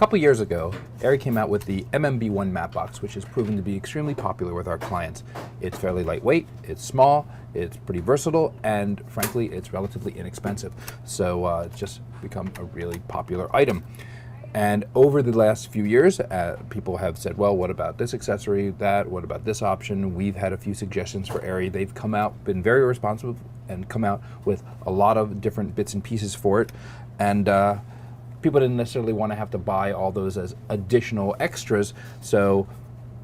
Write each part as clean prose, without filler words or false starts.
couple years ago, ARRI came out with the MMB-1 Mattebox, which has proven to be extremely popular with our clients. It's fairly lightweight, it's small, it's pretty versatile, and frankly, it's relatively inexpensive. So it's just become a really popular item. And over the last few years, people have said, well, what about this accessory, that, what about this option? We've had a few suggestions for ARRI. They've come out, been very responsive, and come out with a lot of different bits and pieces for it. And people didn't necessarily want to have to buy all those as additional extras, so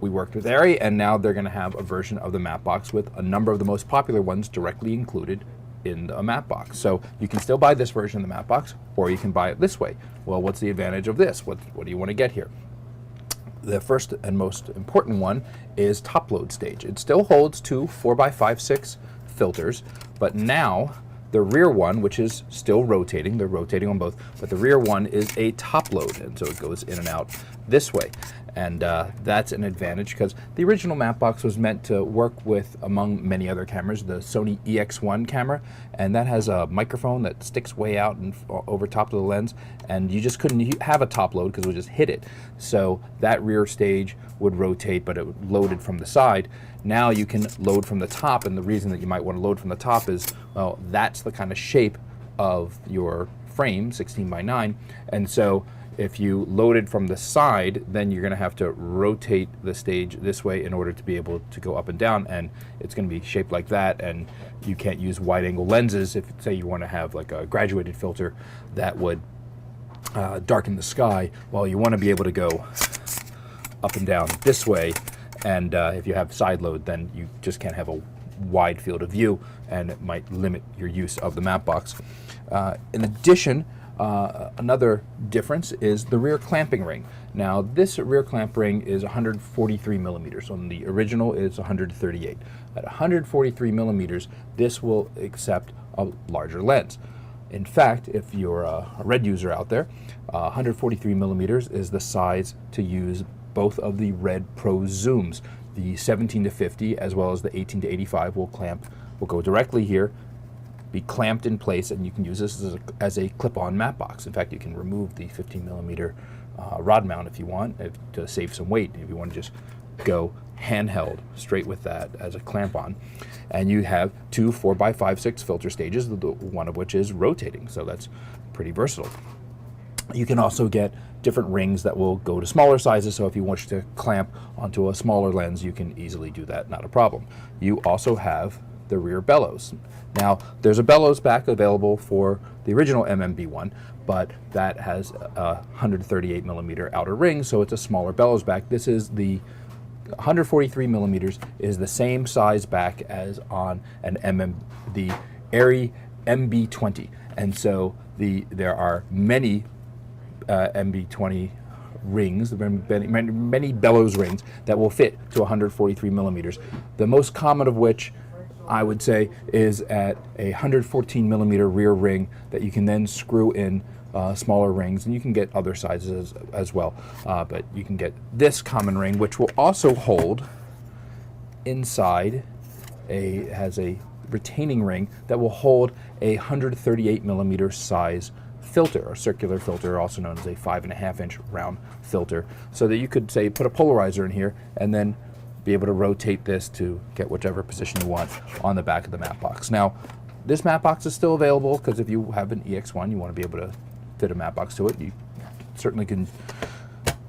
we worked with ARRI, and now they're going to have a version of the Mattebox with a number of the most popular ones directly included in a Mattebox. So you can still buy this version of the Mattebox, or you can buy it this way. Well, what's the advantage of this? What do you want to get here? The first and most important one is top load stage. It still holds two 4x5/6 filters, but now the rear one, which is still rotating, they're rotating on both, but the rear one is a top load, and so it goes in and out this way. And that's an advantage because the original Mattebox was meant to work with, among many other cameras, the Sony EX1 camera, and that has a microphone that sticks way out and over top of the lens, and you just couldn't have a top load because it would just hit it. So that rear stage would rotate, but it loaded from the side. Now you can load from the top, and the reason that you might want to load from the top is, well, that's the kind of shape of your frame, 16:9, and so if you load it from the side, then you're going to have to rotate the stage this way in order to be able to go up and down, and it's going to be shaped like that, and you can't use wide angle lenses if, say, you want to have like a graduated filter that would darken the sky. Well, you want to be able to go up and down this way, and if you have side load, then you just can't have a wide field of view, and it might limit your use of the Mattebox. In addition, another difference is the rear clamping ring. Now, this rear clamp ring is 143 millimeters. On the original, it's 138. At 143 millimeters, this will accept a larger lens. In fact, if you're a RED user out there, 143 millimeters is the size to use both of the RED Pro zooms. The 17-50 as well as the 18-85 will go directly here, be clamped in place, and you can use this as a clip-on Mattebox. In fact, you can remove the 15 millimeter rod mount if you want, to save some weight, if you want to just go handheld straight with that as a clamp on. And you have two 4x5/6 filter stages, one of which is rotating, so that's pretty versatile. You can also get different rings that will go to smaller sizes, so if you wish to clamp onto a smaller lens, you can easily do that, not a problem. You also have the rear bellows. Now, there's a bellows back available for the original MMB-1, but that has a 138 millimeter outer ring, so it's a smaller bellows back. This is the 143 millimeters is the same size back as on the ARRI MB-20, and so there are many MB-20 rings, many bellows rings that will fit to 143 millimeters. The most common of which, I would say, is at a 114 millimeter rear ring that you can then screw in smaller rings, and you can get other sizes as well, but you can get this common ring, which will also hold inside has a retaining ring that will hold a 138 millimeter size filter, or circular filter, also known as a 5.5-inch round filter, so that you could, say, put a polarizer in here and then be able to rotate this to get whichever position you want on the back of the Mattebox. Now, this Mattebox is still available because if you have an EX1, you want to be able to fit a Mattebox to it. You certainly can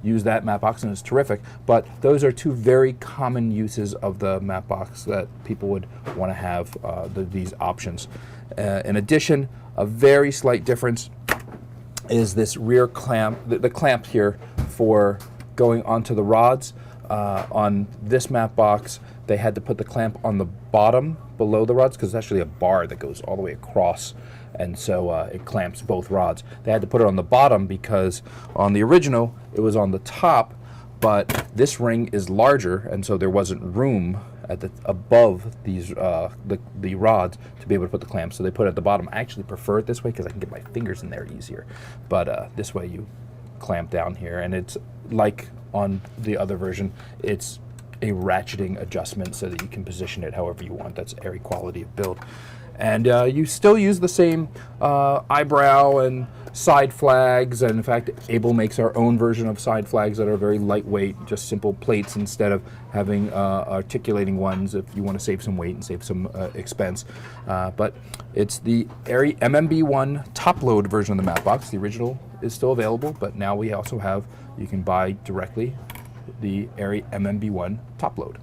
use that Mattebox, and it's terrific, but those are two very common uses of the Mattebox that people would want to have these options. In addition, a very slight difference is this rear clamp, the clamp here for going onto the rods. On this Mattebox, they had to put the clamp on the bottom below the rods because it's actually a bar that goes all the way across, and so it clamps both rods. They had to put it on the bottom because on the original it was on the top, but this ring is larger, and so there wasn't room above these the rods to be able to put the clamp, so they put it at the bottom. I actually prefer it this way because I can get my fingers in there easier, but this way you clamp down here, and it's like on the other version, it's a ratcheting adjustment so that you can position it however you want. That's ARRI quality of build. And you still use the same eyebrow and side flags, and in fact Able makes our own version of side flags that are very lightweight, just simple plates instead of having articulating ones if you want to save some weight and save some expense. But it's the ARRI MMB-1 Top Load version of the Mattebox. The original is still available, but now we also have, you can buy directly the ARRI MMB-1 Top Load.